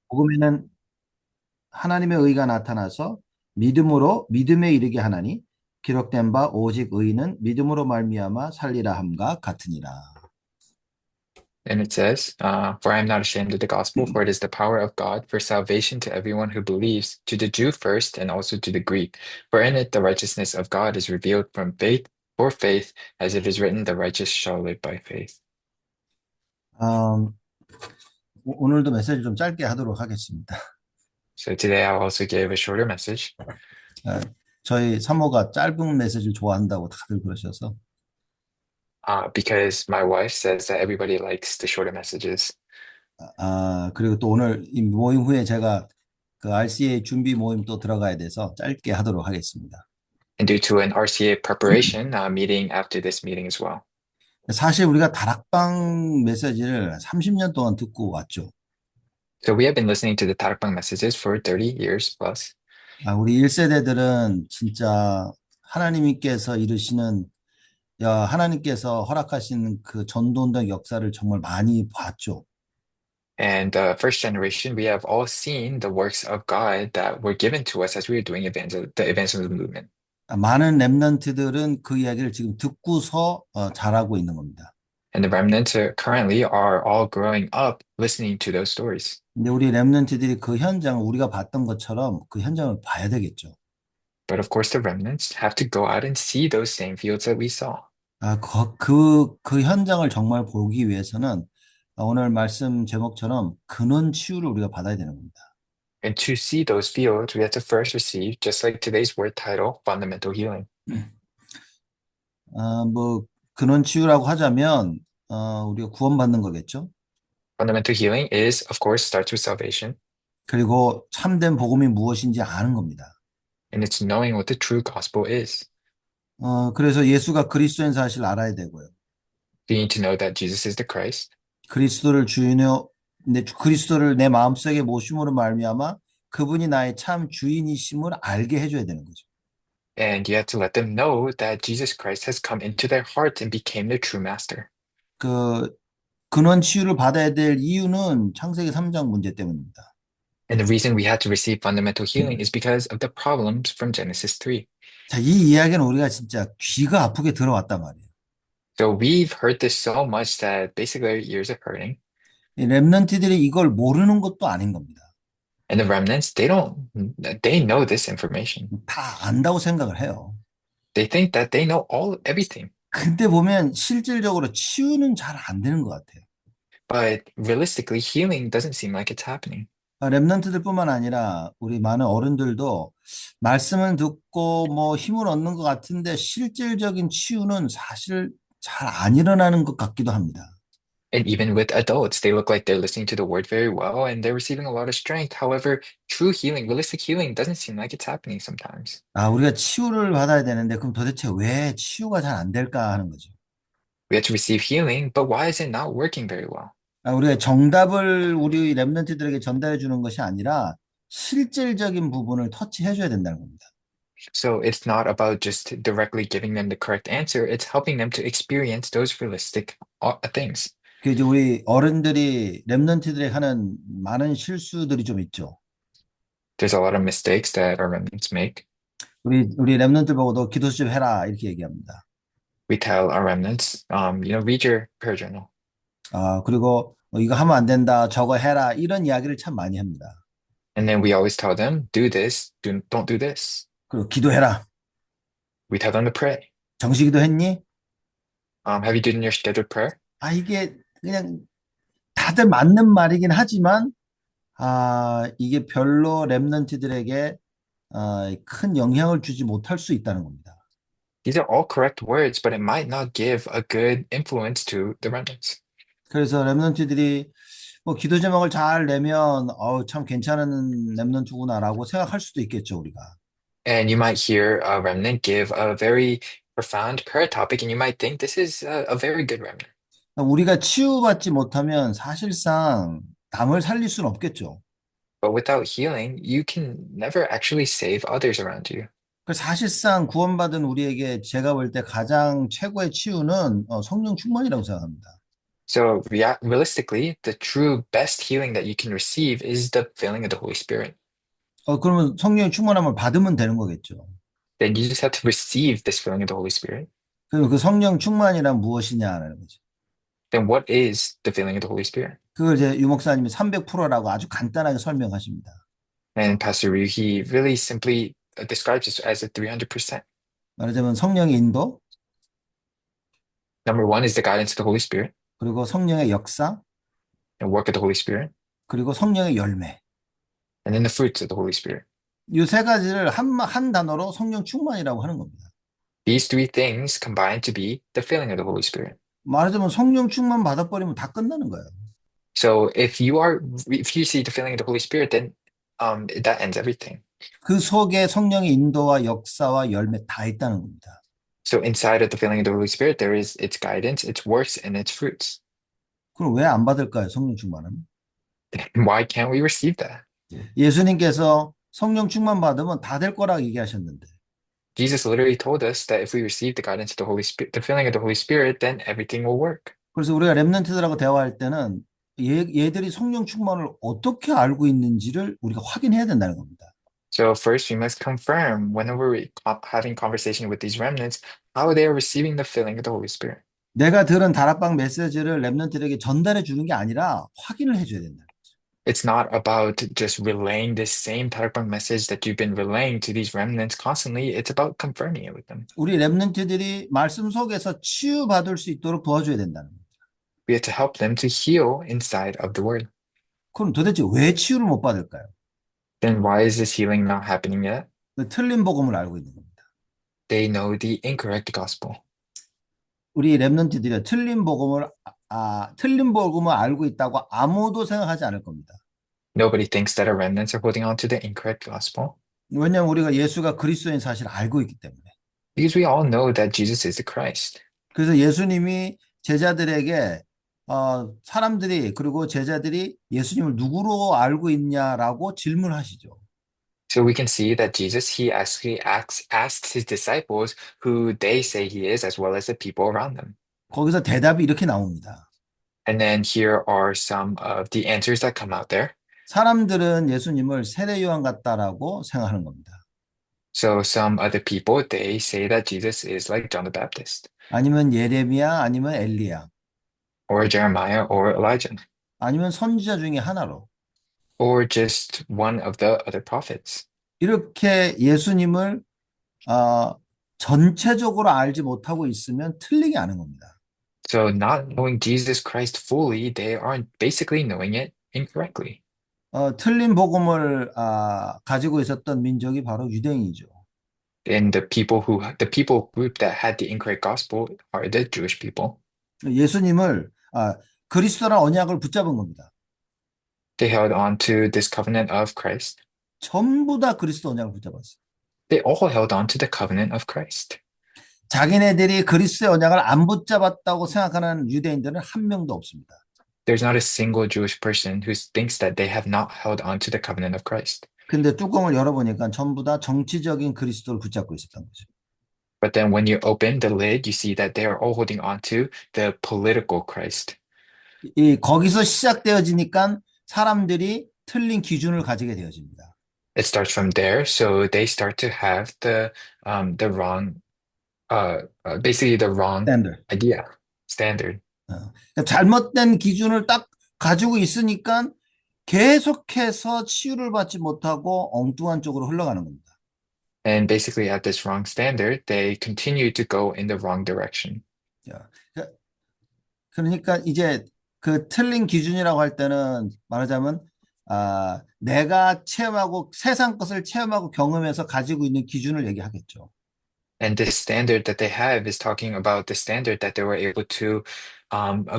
복음에는 하나님의 의가 나타나서 믿음으로 믿음에 이르게 하나니 기록된 바 오직 의인은 믿음으로 말미암아 살리라 함과 같으니라. And it says, For I am not ashamed of the gospel, for it is the power of God for salvation to everyone who believes, to the Jew first, and also to the Greek. For in it the righteousness of God is revealed from faith for faith, as it is written, the righteous shall live by faith. 음, 오늘도 메시지 좀 짧게 하도록 하겠습니다. So today I'll also give a shorter message, 어, 저희 사모가 짧은 메시지를 좋아한다고 다들 그러셔서 because my wife says that everybody likes the shorter messages. 그리고 또 오늘 이 모임 후에 제가 그 RCA 준비 모임 또 들어가야 돼서 짧게 하도록 하겠습니다. And due to an RCA preparation meeting after this meeting as well. 사실 우리가 다락방 메시지를 30년 동안 듣고 왔죠. So we have been listening to the Tarakbang messages for 30 years plus. 우리 1세대들은 진짜 하나님께서 이루시는 하나님께서 허락하신 그 전도운동 역사를 정말 많이 봤죠. And the first generation, we have all seen the works of God that were given to us as we were doing the evangelism movement. 많은 랩런트들은 그 이야기를 지금 듣고서 잘하고 있는 겁니다. And the remnants currently are all growing up listening to those stories. 근데 우리 랩런트들이 그 현장을 우리가 봤던 것처럼 그 현장을 봐야 되겠죠. But of course, the remnants have to go out and see those same fields that we saw. 그 현장을 정말 보기 위해서는 오늘 말씀 제목처럼 근원 치유를 우리가 받아야 되는 겁니다. And to see those fields, we have to first receive, just like today's word title, fundamental healing. 뭐 근원 치유라고 하자면 우리가 구원받는 거겠죠. Fundamental healing is, of course, starts with salvation, 그리고 참된 복음이 무엇인지 아는 겁니다. and it's knowing what the true gospel is. 그래서 예수가 그리스도인 사실을 알아야 되고요. You need to know that Jesus is the Christ, 그리스도를 주인으로 그리스도를 내 마음속에 모심으로 말미암아 그분이 나의 참 주인이심을 알게 해줘야 되는 거죠. and you have to let them know that Jesus Christ has come into their hearts and became their true master. 그 근원 치유를 받아야 될 이유는 창세기 3장 문제 때문입니다. And the reason we had to receive fundamental healing is because of the problems from Genesis 3. 자, 이 이야기는 우리가 진짜 귀가 아프게 들어왔단 말이에요. So we've heard this so much that basically our ears are hurting. 이 랩런트들이 이걸 모르는 것도 아닌 겁니다. And the remnants, they know this information. 다 안다고 생각을 해요. They think that they know everything. 근데 보면 실질적으로 치유는 잘 안 되는 것 같아요. But realistically, healing doesn't seem like it's happening. 랩런트들뿐만 아니라 우리 많은 어른들도 말씀을 듣고 뭐 힘을 얻는 것 같은데 실질적인 치유는 사실 잘 안 일어나는 것 같기도 합니다. And even with adults, they look like they're listening to the word very well and they're receiving a lot of strength. However, true healing, realistic healing doesn't seem like it's happening sometimes. 우리가 치유를 받아야 되는데 그럼 도대체 왜 치유가 잘 안 될까 하는 거죠. We have to receive healing, but why is it not working very well? 우리가 정답을 우리 랩런트들에게 전달해 주는 것이 아니라 실질적인 부분을 터치해 줘야 된다는 겁니다. So it's not about just directly giving them the correct answer, it's helping them to experience those realistic things. 그 이제 우리 어른들이 랩런트들이 하는 많은 실수들이 좀 있죠. There's a lot of mistakes that our remnants make. 우리 랩런트 보고 너 기도 좀 해라 이렇게 얘기합니다. We tell our remnants, read your prayer journal. 그리고 이거 하면 안 된다, 저거 해라 이런 이야기를 참 많이 합니다. And then we always tell them, do this, don't do this. 그리고 기도해라. We tell them to pray. 정식기도 했니? Have you done your scheduled prayer? 이게 그냥 다들 맞는 말이긴 하지만 이게 별로 랩런트들에게 큰 영향을 주지 못할 수 있다는 겁니다. These are all correct words, but it might not give a good influence to the remnants. 그래서 랩런트들이 뭐 기도 제목을 잘 내면 참 괜찮은 랩런트구나라고 생각할 수도 있겠죠, 우리가. And you might hear a remnant give a very profound prayer topic, and you might think this is a very good remnant. 우리가 치유받지 못하면 사실상 남을 살릴 수는 없겠죠. But without healing, you can never actually save others around you. 사실상 구원받은 우리에게 제가 볼 때 가장 최고의 치유는 성령 충만이라고 생각합니다. So realistically, the true best healing that you can receive is the filling of the Holy Spirit. 그러면 성령의 충만함을 받으면 되는 거겠죠. Then you just have to receive this filling of the Holy Spirit. 그럼 그 성령 충만이란 무엇이냐는 거죠. Then what is the filling of the Holy Spirit? 그걸 이제 유 목사님이 300%라고 아주 간단하게 설명하십니다. And Pastor Ryu, he really simply describes this as a 300%. 말하자면 성령의 인도, Number one is the guidance of the Holy Spirit 그리고 성령의 역사, and work of the Holy Spirit, 그리고 성령의 열매. and then the fruits of the Holy Spirit. 이 세 가지를 한 단어로 성령 충만이라고 하는 겁니다. These three things combine to be the filling of the Holy Spirit. 말하자면 성령 충만 받아버리면 다 끝나는 거예요. So if you see the filling of the Holy Spirit, then that ends everything. 그 속에 성령의 인도와 역사와 열매 다 있다는 겁니다. So inside of the filling of the Holy Spirit, there is its guidance, its works, and its fruits. 그럼 왜 안 받을까요? 성령 충만은? Why can't we receive that? 예수님께서 성령 충만 받으면 다 될 거라고 얘기하셨는데 Jesus literally told us that if we receive the guidance of the Holy Spirit, the filling of the Holy Spirit, then everything will work. 그래서 우리가 렘넌트들하고 대화할 때는 얘들이 성령 충만을 어떻게 알고 있는지를 우리가 확인해야 된다는 겁니다. So first, we must confirm whenever we're having conversation with these remnants, how they are receiving the filling of the Holy Spirit. 내가 들은 다락방 메시지를 렘넌트들에게 전달해 주는 게 아니라 확인을 해줘야 된다. It's not about just relaying this same type of message that you've been relaying to these remnants constantly. It's about confirming it with them. 우리 렘넌트들이 말씀 속에서 치유받을 수 있도록 도와줘야 된다는 거예요. We have to help them to heal inside of the word. 그럼 도대체 왜 치유를 못 받을까요? Then why is this healing not happening yet? 그 틀린 복음을 알고 있는 겁니다. They know the incorrect gospel. 우리 렘넌트들이 틀린 복음을 알고 있다고 아무도 생각하지 않을 겁니다. Nobody thinks that our remnants are holding on to the incorrect gospel 왜냐하면 우리가 예수가 그리스도인 사실을 알고 있기 때문에. because we all know that Jesus is the Christ. 그래서 예수님이 제자들에게 사람들이 그리고 제자들이 예수님을 누구로 알고 있냐라고 질문하시죠. So we can see that Jesus, he actually asks his disciples who they say he is, as well as the people around them. 거기서 대답이 이렇게 나옵니다. And then here are some of the answers that come out there. 사람들은 예수님을 세례 요한 같다라고 생각하는 겁니다. So some other people, they say that Jesus is like John the Baptist, 아니면 예레미야, 아니면 엘리야, or Jeremiah, or Elijah, 아니면 선지자 중에 하나로 or just one of the other prophets. 이렇게 예수님을 전체적으로 알지 못하고 있으면 틀리게 아는 겁니다. So not knowing Jesus Christ fully, they are basically knowing it incorrectly. 틀린 복음을 가지고 있었던 민족이 바로 유대인이죠. And the people group that had the incorrect gospel are the Jewish people. 예수님을 그리스도란 언약을 붙잡은 겁니다. They held on to this covenant of Christ. 전부 다 그리스도 언약을 붙잡았어요. They all held on to the covenant of Christ. 자기네들이 그리스도의 언약을 안 붙잡았다고 생각하는 유대인들은 한 명도 없습니다. There's not a single Jewish person who thinks that they have not held on to the covenant of Christ. 근데 뚜껑을 열어보니까 전부 다 정치적인 그리스도를 붙잡고 있었던 거죠. But then when you open the lid, you see that they are all holding on to the political Christ. 거기서 시작되어지니까 사람들이 틀린 기준을 가지게 되어집니다. It starts from there, so they start to have the wrong, basically the wrong idea, standard. 그러니까 잘못된 기준을 딱 가지고 있으니까 계속해서 치유를 받지 못하고 엉뚱한 쪽으로 흘러가는 겁니다. And basically at this wrong standard, they continue to go in the wrong direction. 그러니까 이제 그 틀린 기준이라고 할 때는 말하자면 내가 체험하고 세상 것을 체험하고 경험해서 가지고 있는 기준을 얘기하겠죠. And this standard that they have is talking about the standard that they were able to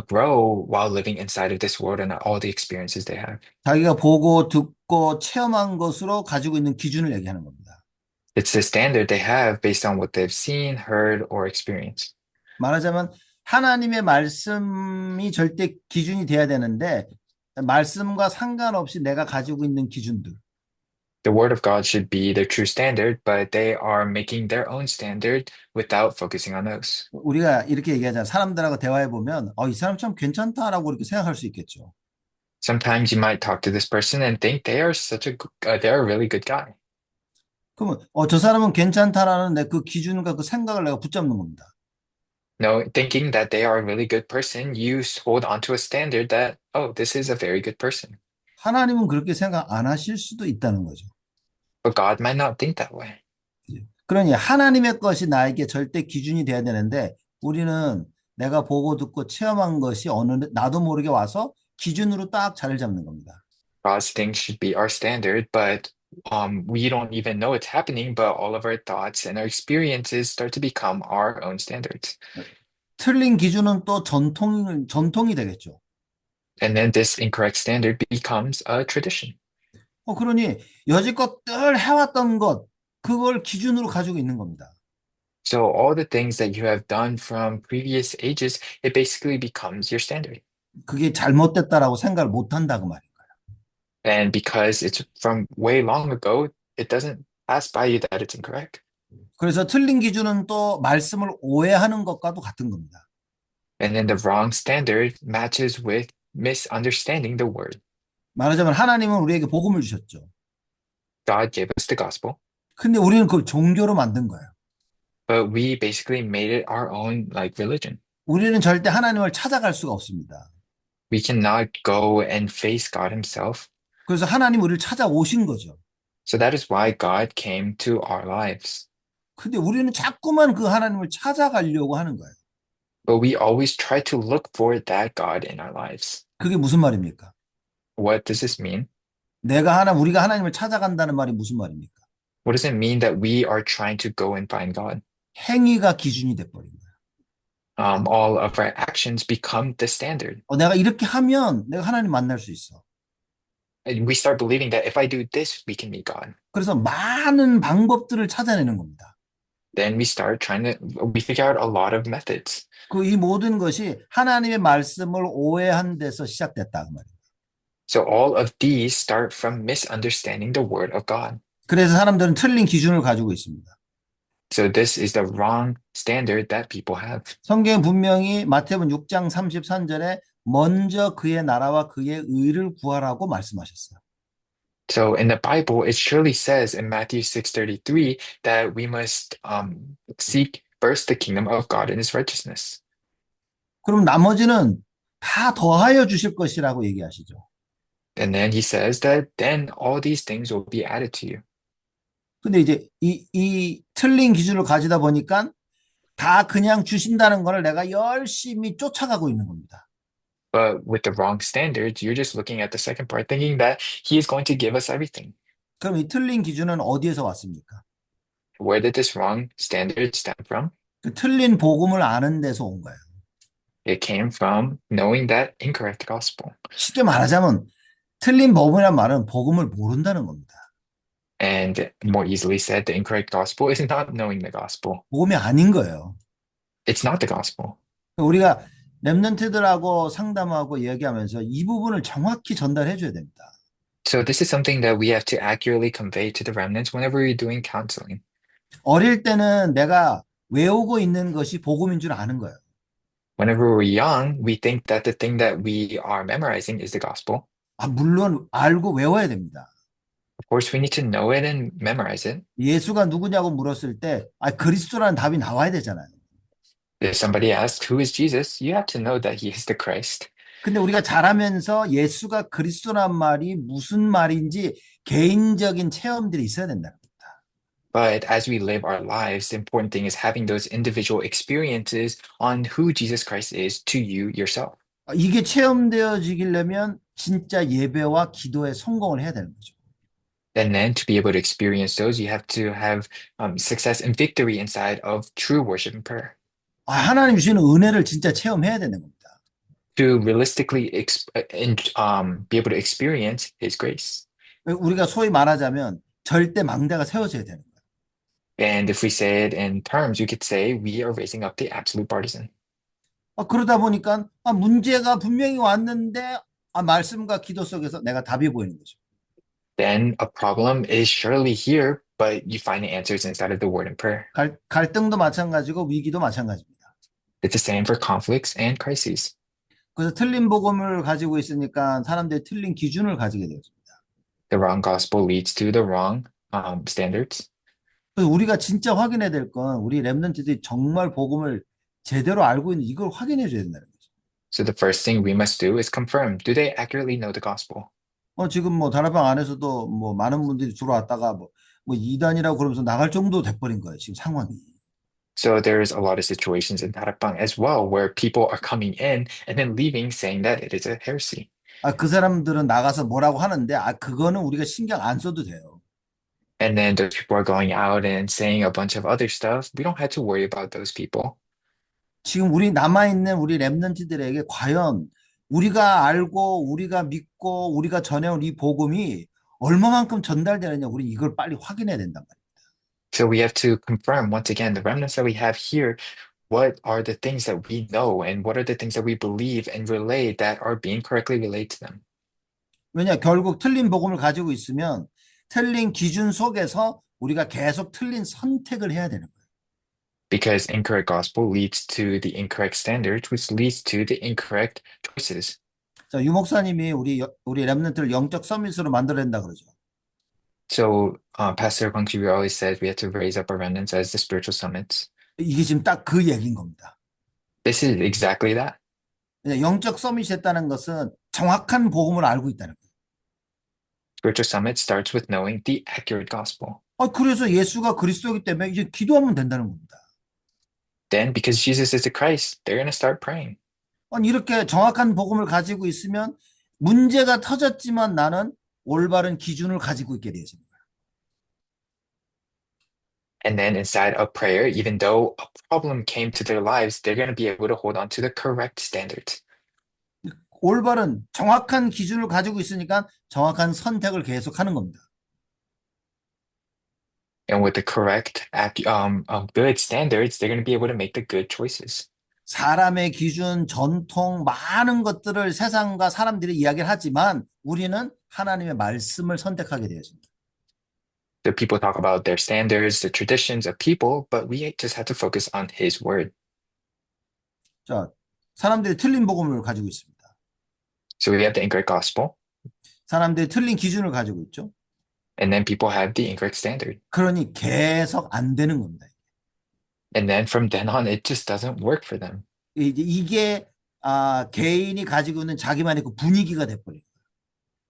grow while living inside of this world and all the experiences they have. 자기가 보고 듣고 체험한 것으로 가지고 있는 기준을 얘기하는 겁니다. It's the standard they have based on what they've seen, heard, or experienced. 말하자면 하나님의 말씀이 절대 기준이 돼야 되는데 말씀과 상관없이 내가 가지고 있는 기준들. The word of God should be their true standard, but they are making their own standard without focusing on those. 우리가 이렇게 얘기하잖아. 사람들하고 대화해 보면, 이 사람 참 괜찮다라고 이렇게 생각할 수 있겠죠. Sometimes you might talk to this person and think they are they're a really good guy. 그러면, 저 사람은 괜찮다라는 내 그 기준과 그 생각을 내가 붙잡는 겁니다. No, thinking that they are a really good person, you hold on to a standard that, oh, this is a very good person. 하나님은 그렇게 생각 안 하실 수도 있다는 거죠. But God might not think that way. 그러니 하나님의 것이 나에게 절대 기준이 돼야 되는데 우리는 내가 보고 듣고 체험한 것이 나도 모르게 와서 기준으로 딱 자리를 잡는 겁니다. God's things should be our standard, but we don't even know it's happening, but all of our thoughts and our experiences start to become our own standards. 틀린 기준은 또 전통이 되겠죠. And then this incorrect standard becomes a tradition. 그러니 여지껏 늘 해왔던 것, 그걸 기준으로 가지고 있는 겁니다. So all the things that you have done from previous ages, it basically becomes your standard. 그게 잘못됐다라고 생각을 못 한다고 말이에요. And because it's from way long ago, it doesn't pass by you that it's incorrect. 그래서 틀린 기준은 또 말씀을 오해하는 것과도 같은 겁니다. And then the wrong standard matches with misunderstanding the word. 말하자면 하나님은 우리에게 복음을 주셨죠. God gave us the gospel, 근데 우리는 그걸 종교로 만든 거예요. but we basically made it our own like religion. 우리는 절대 하나님을 찾아갈 수가 없습니다. We cannot go and face God himself. 그래서 하나님 우리를 찾아오신 거죠. So that is why God came to our lives. 근데 우리는 자꾸만 그 하나님을 찾아가려고 하는 거예요. But we always try to look for that God in our lives. 그게 무슨 말입니까? What does this mean? 우리가 하나님을 찾아간다는 말이 무슨 말입니까? What does it mean that we are trying to go and find God? 행위가 기준이 돼버린 거예요. All of our actions become the standard. 내가 이렇게 하면 내가 하나님 만날 수 있어. And we start believing that if I do this, we can meet God. 그래서 많은 방법들을 찾아내는 겁니다. Then we figure out a lot of methods. 이 모든 것이 하나님의 말씀을 오해한 데서 시작됐다 그 말이에요. So all of these start from misunderstanding the word of God. 그래서 사람들은 틀린 기준을 가지고 있습니다. So this is the wrong standard that people have. 성경은 분명히 마태복음 6장 33절에 먼저 그의 나라와 그의 의를 구하라고 말씀하셨어요. So in the Bible, it surely says in Matthew 6:33 that we must seek first the kingdom of God and his righteousness. 그럼 나머지는 다 더하여 주실 것이라고 얘기하시죠. And then he says that then all these things will be added to you. 근데 이제 이 틀린 기준을 가지다 보니까 다 그냥 주신다는 걸 내가 열심히 쫓아가고 있는 겁니다. But with the wrong standards, you're just looking at the second part, thinking that he is going to give us everything. 그럼 이 틀린 기준은 어디에서 왔습니까? Where did this wrong standard stem from? 그 틀린 복음을 아는 데서 온 거예요. It came from knowing that incorrect gospel. 쉽게 말하자면 틀린 복음이란 말은 복음을 모른다는 겁니다. And more easily said, the incorrect gospel is not knowing the gospel. 복음이 아닌 거예요. It's not the gospel. 우리가 렘넌트들하고 상담하고 얘기하면서 이 부분을 정확히 전달해 줘야 됩니다. So this is something that we have to accurately convey to the remnants whenever we're doing counseling. 어릴 때는 내가 외우고 있는 것이 복음인 줄 아는 거예요. Whenever we're young, we think that the thing that we are memorizing is the gospel. 물론 알고 외워야 됩니다. Of course, we need to know it and memorize it. 예수가 누구냐고 물었을 때 그리스도라는 답이 나와야 되잖아요. If somebody asks, who is Jesus? You have to know that he is the Christ. 근데 우리가 자라면서 예수가 그리스도란 말이 무슨 말인지 개인적인 체험들이 있어야 된다는 겁니다. But as we live our lives, the important thing is having those individual experiences on who Jesus Christ is to you yourself. 이게 체험되어지려면 진짜 예배와 기도에 성공을 해야 되는 거죠. And then to be able to experience those, you have to have success and victory inside of true worship and prayer. 하나님 주시는 은혜를 진짜 체험해야 되는 겁니다. To realistically be able to experience His grace. 우리가 소위 말하자면 절대 망대가 세워져야 되는 거예요. And if we say it in terms, you could say we are raising up the absolute partisan. 그러다 보니까 문제가 분명히 왔는데 말씀과 기도 속에서 내가 답이 보이는 거죠. then a problem is surely here, but you find the answers inside of the word and prayer. 갈등도 마찬가지고 위기도 마찬가지입니다. It's the same for conflicts and crises. 그래서 틀린 복음을 가지고 있으니까 사람들이 틀린 기준을 가지게 되었습니다. The wrong gospel leads to the wrong standards. 그래서 우리가 진짜 확인해야 될 건 우리 랩런트들이 정말 복음을 제대로 알고 있는 이걸 확인해 줘야 된다는 거죠. So the first thing we must do is confirm, do they accurately know the gospel? 지금 뭐 다락방 안에서도 뭐 많은 분들이 들어왔다가 뭐 이단이라고 그러면서 나갈 정도 돼버린 거예요. 지금 상황이. So there's a lot of situations in Darakbang as well where people are coming in and then leaving saying that it is a heresy. 그 사람들은 나가서 뭐라고 하는데 그거는 우리가 신경 안 써도 돼요. And then those people are going out and saying a bunch of other stuff. We don't have to worry about those people. 지금 우리 남아있는 우리 랩런트들에게 과연 우리가 알고 우리가 믿고 우리가 전해온 이 복음이 얼마만큼 전달되느냐 우리 이걸 빨리 확인해야 된단 말이에요. So we have to confirm once again the remnants that we have here. What are the things that we know and what are the things that we believe and relay that are being correctly relayed to them? 왜냐 결국 틀린 복음을 가지고 있으면 틀린 기준 속에서 우리가 계속 틀린 선택을 해야 되는 거예요. Because incorrect gospel leads to the incorrect standards, which leads to the incorrect choices. 자, 유 목사님이 우리 랩런트를 영적 서밋으로 만들어낸다 그러죠. So Pastor Kwang Chi always said we have to raise up our remnants as the spiritual summits. 이게 지금 딱 그 얘기인 겁니다. This is exactly that. 영적 서밋이 됐다는 것은 정확한 복음을 알고 있다는 거예요. Spiritual summit starts with knowing the accurate gospel. 그래서 예수가 그리스도이기 때문에 이제 기도하면 된다는 겁니다. Then, because Jesus is the Christ, they're going to start praying. 이렇게 정확한 복음을 가지고 있으면 문제가 터졌지만 나는 올바른 기준을 가지고 있게 되어집니다. And then inside of prayer, even though a problem came to their lives, they're going to be able to hold on to the correct standards. 올바른 정확한 기준을 가지고 있으니까 정확한 선택을 계속하는 겁니다. And with the correct, good standards, they're going to be able to make the good choices. 사람의 기준, 전통, 많은 것들을 세상과 사람들이 이야기를 하지만 우리는 하나님의 말씀을 선택하게 되었습니다. The people talk about their standards, the traditions of people, but we just have to focus on His word. 자, 사람들이 틀린 복음을 가지고 있습니다. So we have the incorrect gospel. 사람들이 틀린 기준을 가지고 있죠. And then people have the incorrect standard. 그러니 계속 안 되는 겁니다. And then from then on, it just doesn't work for them. 이게 개인이 가지고 있는 자기만의 그 분위기가 돼버려요.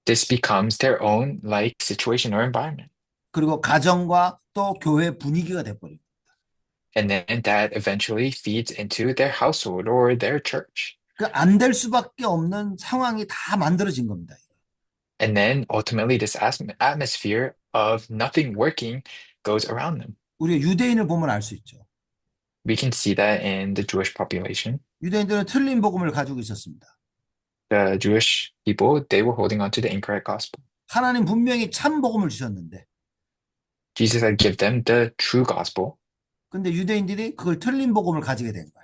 This becomes their own like situation or environment. 그리고 가정과 또 교회 분위기가 돼버려요. And then that eventually feeds into their household or their church. 안 될 수밖에 없는 상황이 다 만들어진 겁니다. And then ultimately this atmosphere of nothing working goes around them. 우리가 유대인을 보면 알 수 있죠. We can see that in the Jewish population. 유대인들은 틀린 복음을 가지고 있었습니다. The Jewish people, they were holding on to the incorrect gospel. 하나님 분명히 참 복음을 주셨는데 Jesus had given them the true gospel. 근데 유대인들이 그걸 틀린 복음을 가지게 된 거야.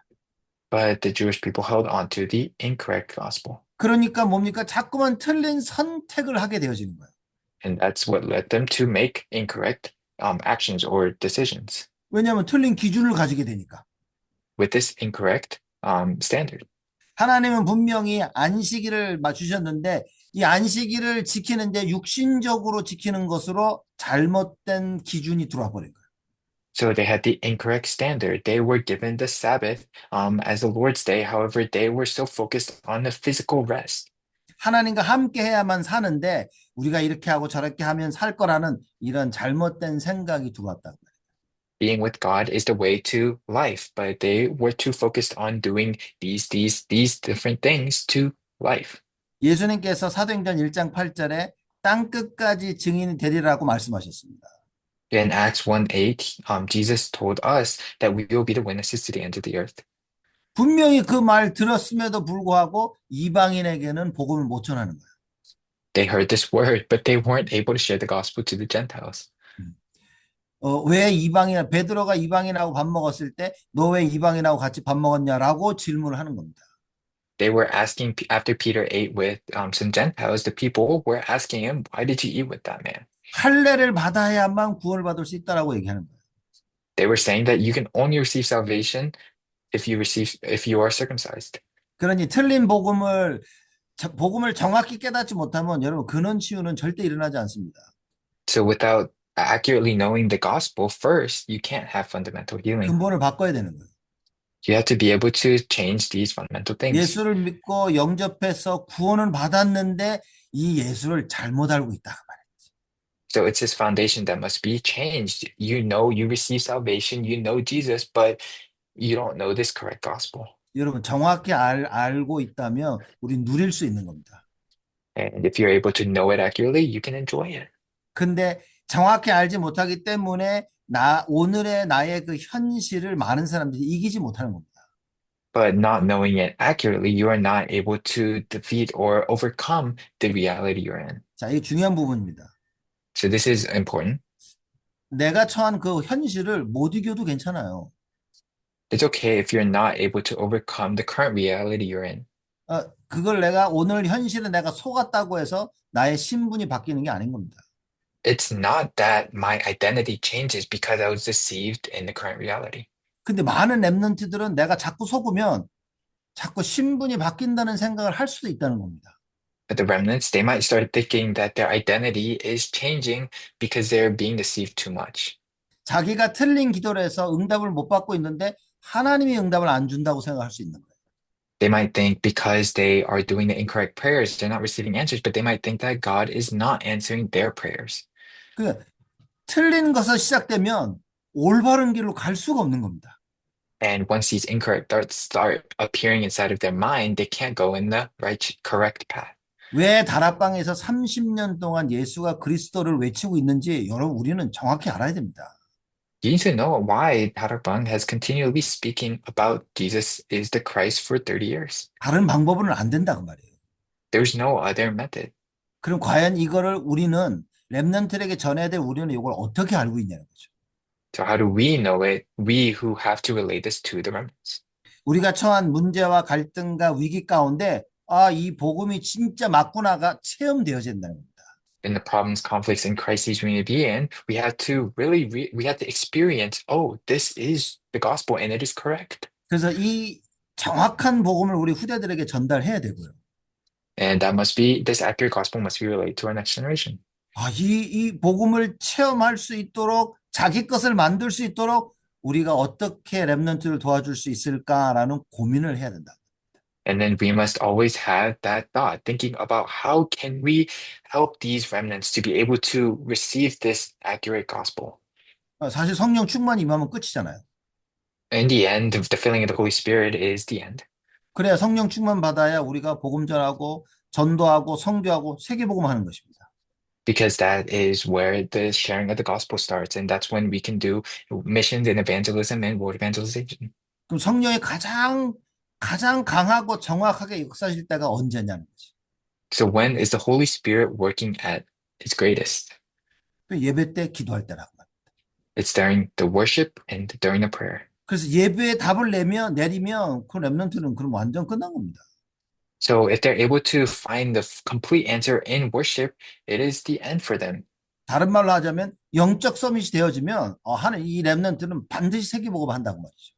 But the Jewish people held on to the incorrect gospel. 그러니까 뭡니까? 자꾸만 틀린 선택을 하게 되어지는 거예요. And that's what led them to make incorrect actions or decisions. 왜냐하면 틀린 기준을 가지게 되니까. With this incorrect standard. 하나님은 분명히 안식일을 주셨는데 이 안식일을 지키는데 육신적으로 지키는 것으로 잘못된 기준이 들어와 버린 거예요. So they had the incorrect standard. They were given the Sabbath as the Lord's Day. However, they were so focused on the physical rest. 하나님과 함께 해야만 사는데 우리가 이렇게 하고 저렇게 하면 살 거라는 이런 잘못된 생각이 들어왔다. Being with God is the way to life, but they were too focused on doing these different things to life. 예수님께서 사도행전 1장 8절에 땅끝까지 증인이 되리라고 말씀하셨습니다. In Acts 1:8, Jesus told us that we will be the witnesses to the end of the earth. 분명히 그 말 들었음에도 불구하고 이방인에게는 복음을 못 전하는 거예요. They heard this word, but they weren't able to share the gospel to the Gentiles. 왜 베드로가 이방인하고 밥 먹었을 때 너 왜 이방인하고 같이 밥 먹었냐라고 질문을 하는 겁니다. They were asking, after Peter ate with some Gentiles, the people were asking him, why did you eat with that man? 할례를 받아야만 구원을 받을 수 있다라고 얘기하는 거예요. They were saying that you can only receive salvation if you are circumcised. 그러니 틀린 복음을 정확히 깨닫지 못하면 여러분 근원 치유는 절대 일어나지 않습니다. So without accurately knowing the gospel first, you can't have fundamental healing. 근본을 바꿔야 되는 거예요. You have to be able to change these fundamental things. 예수를 믿고 영접해서 구원을 받았는데 이 예수를 잘못 알고 있다. So it's this foundation that must be changed. You know you receive salvation, you know Jesus, but you don't know this correct gospel. 여러분 정확히 알고 있다면 우리 누릴 수 있는 겁니다. And if you're able to know it accurately, you can enjoy it. 근데 정확히 알지 못하기 때문에 오늘의 나의 그 현실을 많은 사람들이 이기지 못하는 겁니다. But not knowing it accurately, you are not able to defeat or overcome the reality you're in. 자, 이게 중요한 부분입니다. So this is important. 내가 처한 그 현실을 못 이겨도 괜찮아요. It's okay if you're not able to overcome the current reality you're in. 그걸 내가 오늘 현실에 내가 속았다고 해서 나의 신분이 바뀌는 게 아닌 겁니다. It's not that my identity changes because I was deceived in the current reality. 근데 많은 랩런트들은 내가 자꾸 속으면 자꾸 신분이 바뀐다는 생각을 할 수도 있다는 겁니다. But the remnants, they might start thinking that their identity is changing because they're being deceived too much. 자기가 틀린 기도를 해서 응답을 못 받고 있는데 하나님이 응답을 안 준다고 생각할 수 있는 거예요. They might think because they are doing the incorrect prayers, they're not receiving answers, but they might think that God is not answering their prayers. 그 틀린 것을 시작되면 올바른 길로 갈 수가 없는 겁니다. And once these incorrect thoughts start appearing inside of their mind, they can't go in the right, correct path. 왜 다락방에서 30년 동안 예수가 그리스도를 외치고 있는지 여러분 우리는 정확히 알아야 됩니다. You need to know why Darakbang has continually speaking about Jesus is the Christ for 30 years. 다른 방법은 안 된다 그 말이에요. There's no other method. 그럼 과연 이거를 우리는 랩런트에게 전해야 될 우리는 이걸 어떻게 알고 있냐는 거죠. So how do we know it? We who have to relate this to the remnants. 우리가 처한 문제와 갈등과 위기 가운데 이 복음이 진짜 맞구나가 체험되어야 된다는 겁니다. In the problems, conflicts, and crises we may be in, we have to really we have to experience, oh, this is the gospel and it is correct. 그래서 이 정확한 복음을 우리 후대들에게 전달해야 되고요. And that must be, this accurate gospel must be relayed to our next generation. 이 복음을 체험할 수 있도록 자기 것을 만들 수 있도록 우리가 어떻게 랩런트를 도와줄 수 있을까라는 고민을 해야 된다. And then we must always have that thought, thinking about how can we help these remnants to be able to receive this accurate gospel. 사실 성령 충만이 임하면 끝이잖아요. In the end, the filling of the Holy Spirit is the end. 그래야 성령 충만 받아야 우리가 복음 전하고 전도하고 성교하고 세계복음하는 것입니다. Because that is where the sharing of the gospel starts, and that's when we can do missions and evangelism and world evangelization. 그럼 성령이 가장 강하고 정확하게 역사하실 때가 언제냐는 거지. So when is the Holy Spirit working at its greatest? 예배 때 기도할 때라고 합니다. It's during the worship and during the prayer. 그래서 예배에 답을 내리면 그 랩런트는 그럼 완전 끝난 겁니다. So if they're able to find the complete answer in worship, it is the end for them. 다른 말로 하자면 영적 서밋이 되어지면 이 랩런트는 반드시 세계복음 한다고 말이죠.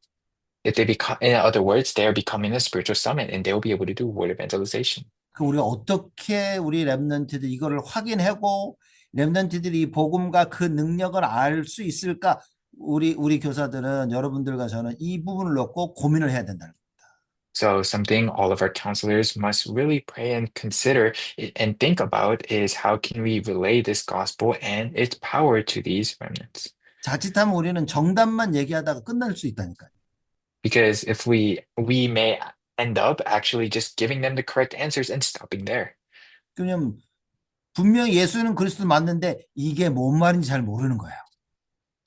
If they become, in other words, they are becoming a spiritual summit and they will be able to do world evangelization. 그 우리가 어떻게 우리 랩런트들 이거를 확인하고 랩런트들이 이 복음과 그 능력을 알 수 있을까? 우리 교사들은 여러분들과 저는 이 부분을 놓고 고민을 해야 된다는 겁니다. So something all of our counselors must really pray and consider and think about is how can we relay this gospel and its power to these remnants? 자칫하면 우리는 정답만 얘기하다가 끝날 수 있다니까요. Because if we may end up actually just giving them the correct answers and stopping there. 그냥 분명히 예수는 그리스도 맞는데 이게 뭔 말인지 잘 모르는 거예요.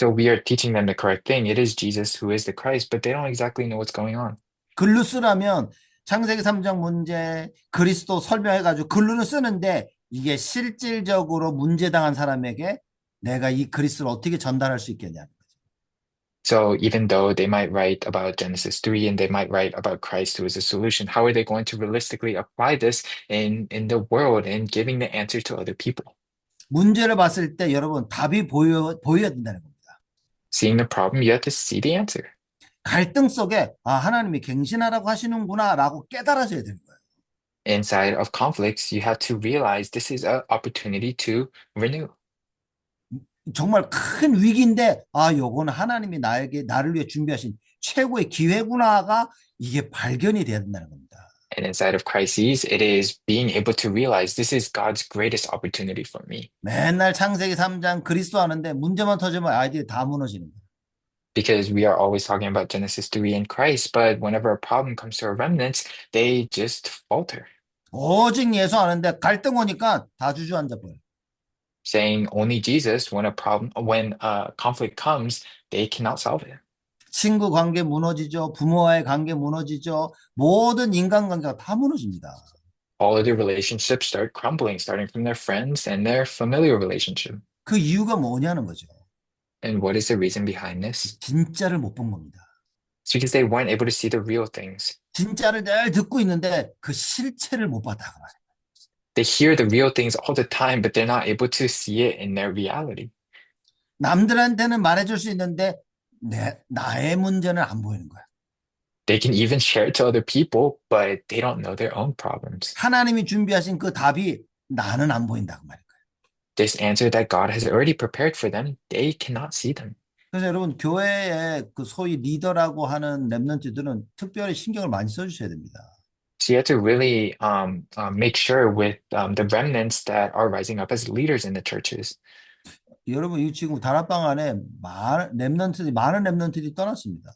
So we are teaching them the correct thing. It is Jesus who is the Christ, but they don't exactly know what's going on. 글로 쓰라면 창세기 3장 문제 그리스도 설명해가지고 글로는 쓰는데 이게 실질적으로 문제당한 사람에게 내가 이 그리스도를 어떻게 전달할 수 있겠냐는 거죠. So even though they might write about Genesis 3 and they might write about Christ who is a solution, how are they going to realistically apply this in the world and giving the answer to other people? 문제를 봤을 때 여러분 답이 보여야 된다는 겁니다. Seeing the problem, you have to see the answer. 갈등 속에 아, 하나님이 갱신하라고 하시는구나라고 깨달아져야 되는 거예요. Inside of conflicts, you have to realize this is an opportunity to renew. 정말 큰 위기인데 아, 요거는 하나님이 나를 위해 준비하신 최고의 기회구나가 이게 발견이 돼야 된다는 겁니다. And inside of crises, it is being able to realize this is God's greatest opportunity for me. 맨날 창세기 3장 그리스도 하는데 문제만 터지면 아이들이 다 무너지는 거예요. Because we are always talking about Genesis 3 and Christ, but whenever a problem comes to our remnants, they just falter. 오직 예수 하는데 갈등 오니까 다 주저앉아 버려요. Saying only Jesus, when a conflict comes, they cannot solve it. 친구 관계 무너지죠. 부모와의 관계 무너지죠. 모든 인간관계가 다 무너집니다. All of their relationships start crumbling, starting from their friends and their familiar relationship. 그 이유가 뭐냐는 거죠. And what is the reason behind this? 진짜를 못 본 겁니다. It's because they weren't able to see the real things. 진짜를 늘 듣고 있는데 그 실체를 못 봤다 그 말이에요. They hear the real things all the time, but they're not able to see it in their reality. 남들한테는 말해줄 수 있는데 나의 문제는 안 보이는 거야. They can even share it to other people, but they don't know their own problems. 하나님이 준비하신 그 답이 나는 안 보인다 그 말이에요. This answer that God has already prepared for them, they cannot see them. 그래서 여러분 교회의 그 소위 리더라고 하는 렘넌트들은 특별히 신경을 많이 써주셔야 됩니다. So you have to really make sure with the remnants that are rising up as leaders in the churches. 여러분 이 지금 다락방 안에 많은 렘넌트들이 떠났습니다.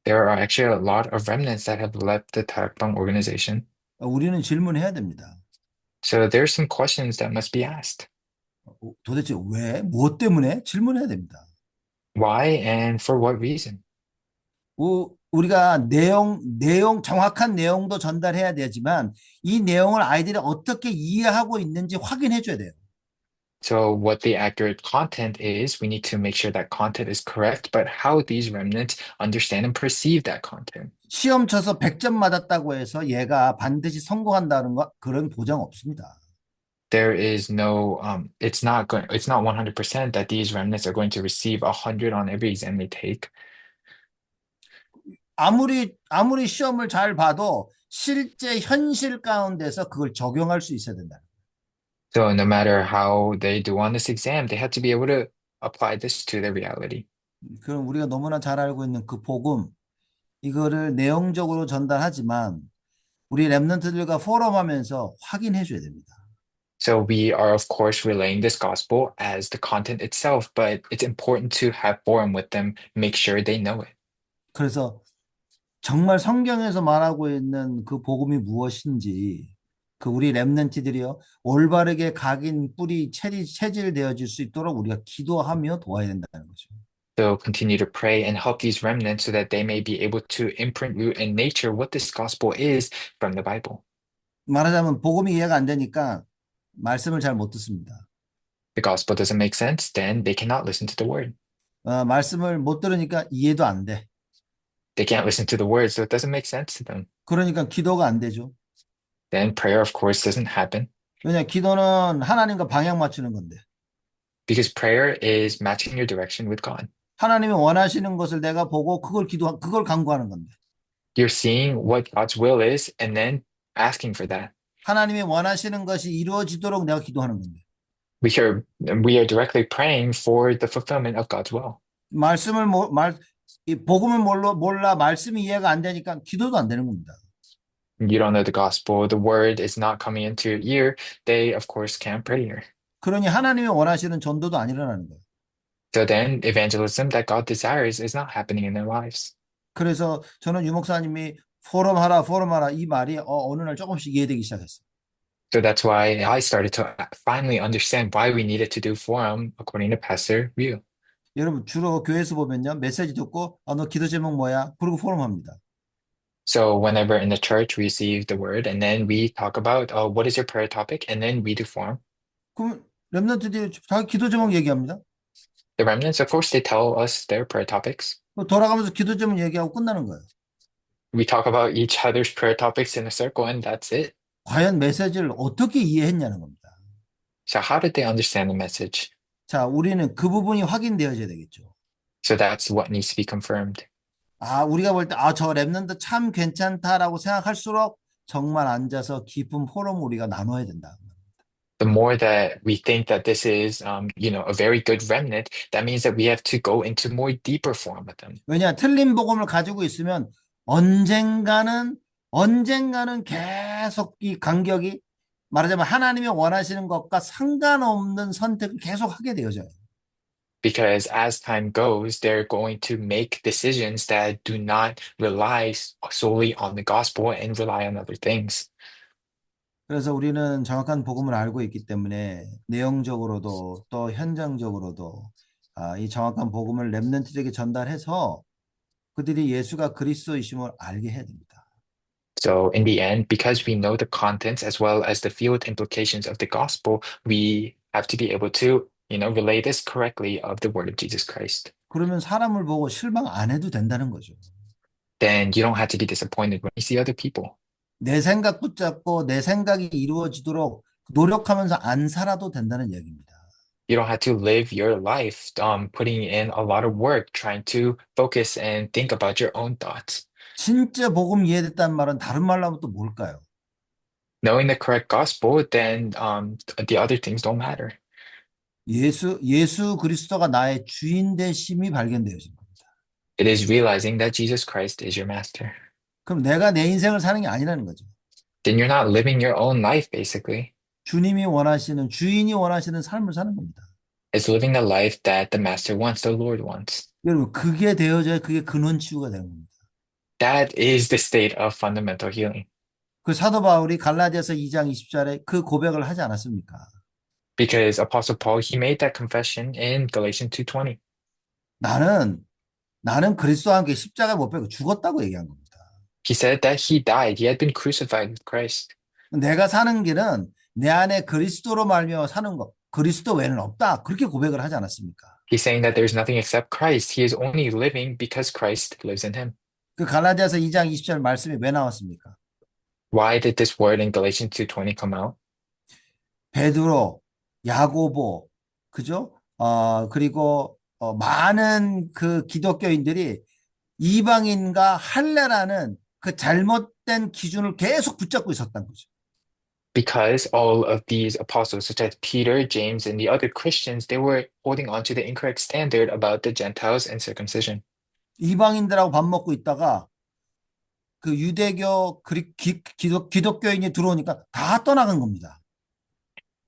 There are actually a lot of remnants that have left the Taekbang organization. 우리는 질문해야 됩니다. So there's some questions that must be asked. 도대체 왜? 무엇 때문에? 질문해야 됩니다. Why and for what reason? 우리가 정확한 내용도 전달해야 되지만 이 내용을 아이들이 어떻게 이해하고 있는지 확인해 줘야 돼요. So what the accurate content is, we need to make sure that content is correct, but how these remnants understand and perceive that content. 시험 쳐서 100점 맞았다고 해서 얘가 반드시 성공한다는 거 그런 보장 없습니다. There is no, it's not 100% that these remnants are going to receive 100 on every exam they take. 아무리 시험을 잘 봐도 실제 현실 가운데서 그걸 적용할 수 있어야 된다. So no matter how they do on this exam, they have to be able to apply this to their reality. 그럼 우리가 너무나 잘 알고 있는 그 복음 이거를 내용적으로 전달하지만 우리 랩런트들과 포럼하면서 확인해 줘야 됩니다. So we are, of course, relaying this gospel as the content itself, but it's important to have forum with them, make sure they know it. 그래서 정말 성경에서 말하고 있는 그 복음이 무엇인지 그 우리 랩런트들이요 올바르게 각인 뿌리 체질되어질 수 있도록 우리가 기도하며 도와야 된다는 거죠. So continue to pray and help these remnants so that they may be able to imprint root in nature what this gospel is from the Bible. 말하자면 복음이 이해가 안 되니까 말씀을 잘 못 듣습니다. The gospel doesn't make sense, then they cannot listen to the word. 말씀을 못 들으니까 이해도 안 돼. They can't listen to the word, so it doesn't make sense to them. 그러니까 기도가 안 되죠. Then prayer, of course, doesn't happen 왜냐 기도는 하나님과 방향 맞추는 건데 because prayer is matching your direction with God. 하나님이 원하시는 것을 내가 보고 그걸 간구하는 건데 You're seeing what God's will is and then asking for that. 하나님이 원하시는 것이 이루어지도록 내가 기도하는 건데 We are directly praying for the fulfillment of God's will. 이 복음을 몰라 말씀이 이해가 안 되니까 기도도 안 되는 겁니다. You don't know the gospel, the word is not coming into your ear, they, of course, can't pray here. 그러니 하나님이 원하시는 전도도 안 일어나는 거예요. So then, evangelism that God desires is not happening in their lives. 그래서 저는 유 목사님이 포럼하라 이 말이 어느 날 조금씩 이해되기 시작했어요. So that's why I started to finally understand why we needed to do forum according to Pastor Ryu. 여러분 주로 교회에서 보면요 메시지 듣고 너 기도 제목 뭐야? 그리고 포럼합니다. So whenever in the church we receive the word and then we talk about what is your prayer topic and then we do forum. 그럼 렘넌트들이 자기 기도 제목 얘기합니다. The remnants, of course, they tell us their prayer topics. 돌아가면서 기도 제목 얘기하고 끝나는 거예요. We talk about each other's prayer topics in a circle, and that's it. 과연 메시지를 어떻게 이해했냐는 겁니다. So, how did they understand the message? 자, 우리는 그 부분이 확인되어져야 되겠죠. So, that's what needs to be confirmed. 아, 우리가 볼 때, 아, 저 랩런트 참 괜찮다라고 생각할수록 정말 앉아서 깊은 포럼 우리가 나눠야 된다. The more that we think that this is, a very good remnant, that means that we have to go into more deeper form with them. 왜냐, 틀린 복음을 가지고 있으면 언젠가는, 언젠가는 계속 이 간격이 말하자면 하나님이 원하시는 것과 상관없는 선택을 계속 하게 되어져요. Because as time goes, they're going to make decisions that do not rely solely on the gospel and rely on other things. 그래서 우리는 정확한 복음을 알고 있기 때문에 내용적으로도 또 현장적으로도 이 정확한 복음을 랩런트들에게 전달해서 그들이 예수가 그리스도이심을 알게 해야 됩니다. So, in the end, because we know the contents as well as the field implications of the gospel, we have to be able to, relay this correctly of the word of Jesus Christ. 그러면 사람을 보고 실망 안 해도 된다는 거죠. Then you don't have to be disappointed when you see other people. 내 생각 붙잡고 내 생각이 이루어지도록 노력하면서 안 살아도 된다는 얘기입니다. You don't have to live your life putting in a lot of work trying to focus and think about your own thoughts. 진짜 복음 이해됐다는 말은 다른 말로 하면 또 뭘까요? Knowing the correct gospel, then the other things don't matter. 예수 그리스도가 나의 주인 되심이 발견되어진 겁니다. It is realizing that Jesus Christ is your master. 그럼 내가 내 인생을 사는 게 아니라는 거죠. Then you're not living your own life, basically. 주님이 원하시는, 주인이 원하시는 삶을 사는 겁니다. It's living the life that the master wants, the Lord wants. 여러분, 그게 되어져야 그게 근원 치유가 되는 겁니다. That is the state of fundamental healing. 그 사도 바울이 갈라디아서 2장 20절에 그 고백을 하지 않았습니까? Because Apostle Paul, he made that confession in Galatians 2:20. 나는 그리스도와 함께 십자가에 못 박혀 죽었다고 얘기한 겁니다. He said that he died. He had been crucified with Christ. 내가 사는 길은 내 안에 그리스도로 말미암아 사는 것, 그리스도 외에는 없다. 그렇게 고백을 하지 않았습니까? He's saying that there's nothing except Christ. He is only living because Christ lives in him. 그 갈라디아서 2장 20절 말씀이 왜 나왔습니까? Why did this word in Galatians 2:20 come out? 베드로, 야고보, 그죠? 그리고 많은 그 기독교인들이 이방인과 할례라는 그 잘못된 기준을 계속 붙잡고 있었던 거죠. Because all of these apostles, such as Peter, James, and the other Christians, they were holding on to the incorrect standard about the Gentiles and circumcision. 이방인들하고 밥 먹고 있다가 그 유대교 기독교인이 들어오니까 다 떠나간 겁니다.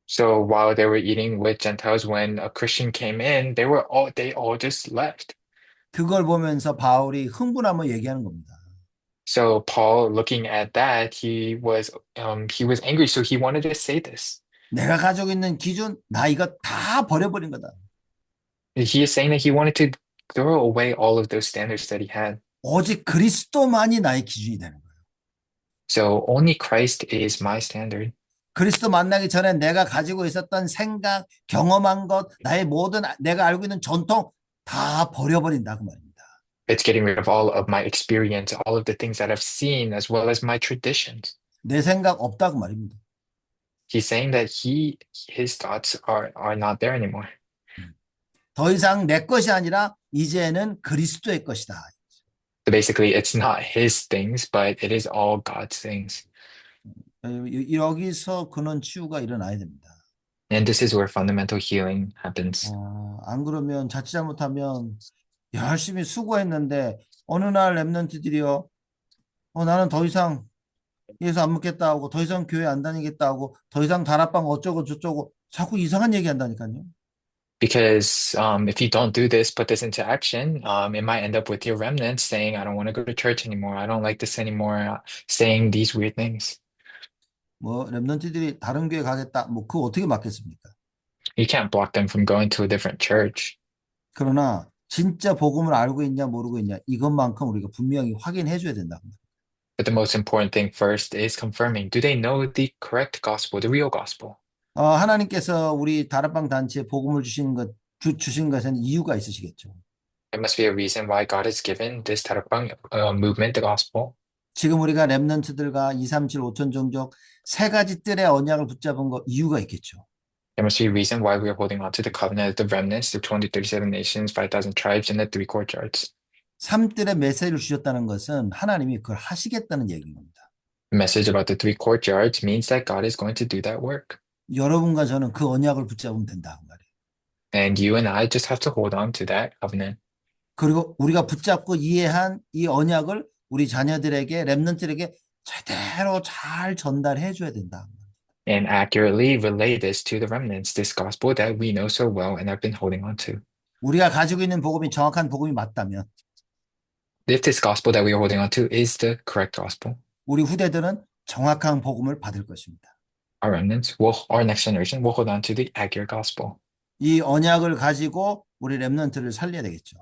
So while they were eating with Gentiles, when a Christian came in, they all just left. 그걸 보면서 바울이 흥분하며 얘기하는 겁니다. So Paul, looking at that, he was angry, so he wanted to say this. 내가 가지고 있는 기준, 나 이거 다 버려버린 거다. He is saying that he wanted to throw away all of those standards that he had. 오직 그리스도만이 나의 기준이 되는 거예요. So only Christ is my standard. 그리스도 만나기 전에 내가 가지고 있었던 생각, 경험한 것, 나의 모든 내가 알고 있는 전통 다 버려버린다 그 말입니다. It's getting rid of all of my experience, all of the things that I've seen, as well as my traditions. 내 생각 없다 그 말입니다. He's saying that his thoughts are not there anymore. 더 이상 내 것이 아니라 이제는 그리스도의 것이다. So basically, it's not his things, but it is all God's things. 여기서 근원 치유가 일어나야 됩니다. And this is where fundamental healing happens. 안 그러면 자칫 잘못하면 열심히 수고했는데 어느 날 랩런트들이요. 나는 더 이상 예수 안 믿겠다 하고 더 이상 교회 안 다니겠다 하고 더 이상 다락방 어쩌고 저쩌고 자꾸 이상한 얘기 한다니까요. Because if you don't do this, put this into action, it might end up with your remnants saying, I don't want to go to church anymore. I don't like this anymore, saying these weird things. 뭐 랩런트들이 다른 교회 가겠다. 뭐 그거 어떻게 막겠습니까? You can't block them from going to a different church. 그러나 진짜 복음을 알고 있냐 모르고 있냐 이것만큼 우리가 분명히 확인해 줘야 된다. But the most important thing first is confirming, do they know the correct gospel, the real gospel? 하나님께서 우리 다락방 단체에 복음을 주신 것에는 이유가 있으시겠죠. There must be a reason why God has given this Tarapang movement the gospel. 지금 우리가 렘넌트들과 2, 3, 7, 5천 종족 세 가지 뜰의 언약을 붙잡은 거 이유가 있겠죠. There must be a reason why we are holding on to the covenant of the remnants, the 237 nations, 5,000 tribes, and the three courtyards. 3뜰의 메시지를 주셨다는 것은 하나님이 그걸 하시겠다는 얘기인 겁니다. The message about the three courtyards means that God is going to do that work. 여러분과 저는 그 언약을 붙잡으면 된다 그 말이에요. And you and I just have to hold on to that covenant. 그리고 우리가 붙잡고 이해한 이 언약을 우리 자녀들에게 렘넌트들에게 제대로 잘 전달해 줘야 된다. And accurately relay this to the remnants, this gospel that we know so well and have been holding on to. 우리가 가지고 있는 복음이 정확한 복음이 맞다면 If this gospel that we are holding on to is the correct gospel, 우리 후대들은 정확한 복음을 받을 것입니다. our next generation will hold on to the accurate gospel. 이 언약을 가지고 우리 렘넌트를 살려야 되겠죠.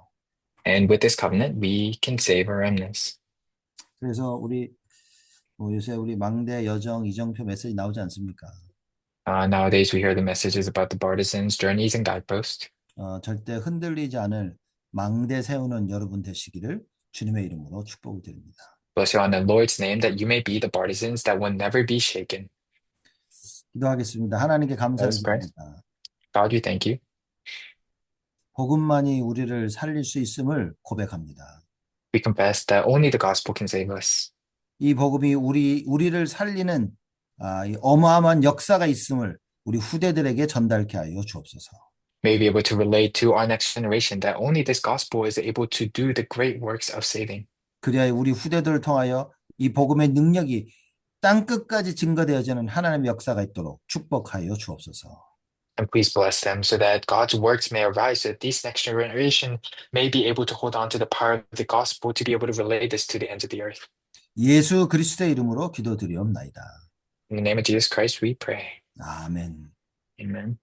And with this covenant, we can save our remnants. 그래서 우리 요새 우리 망대 여정 이정표 메시지 나오지 않습니까? Nowadays, we hear the messages about the partisans, journeys, and guideposts. 절대 흔들리지 않을 망대 세우는 여러분 되시기를 주님의 이름으로 축복을 드립니다. Bless you on the Lord's name that you may be the partisans that will never be shaken. 기도하겠습니다. 하나님께 감사를 Let's pray. 드립니다. God, we thank you. 복음만이 우리를 살릴 수 있음을 고백합니다. We confess that only the gospel can save us. 이 복음이 우리를 살리는 이 어마어마한 역사가 있음을 우리 후대들에게 전달케 하여 주옵소서. May we be able to relate to our next generation that only this gospel is able to do the great works of saving. 그리하여 우리 후대들을 통하여 이 복음의 능력이 땅 끝까지 증거되어지는 하나님의 역사가 있도록 축복하여 주옵소서. And please bless them so that God's works may arise, so that this next generation may be able to hold on to the power of the gospel to be able to relay this to the ends of the earth. 예수 그리스도의 이름으로 기도드리옵나이다. In the name of Jesus Christ, we pray. 아멘. Amen.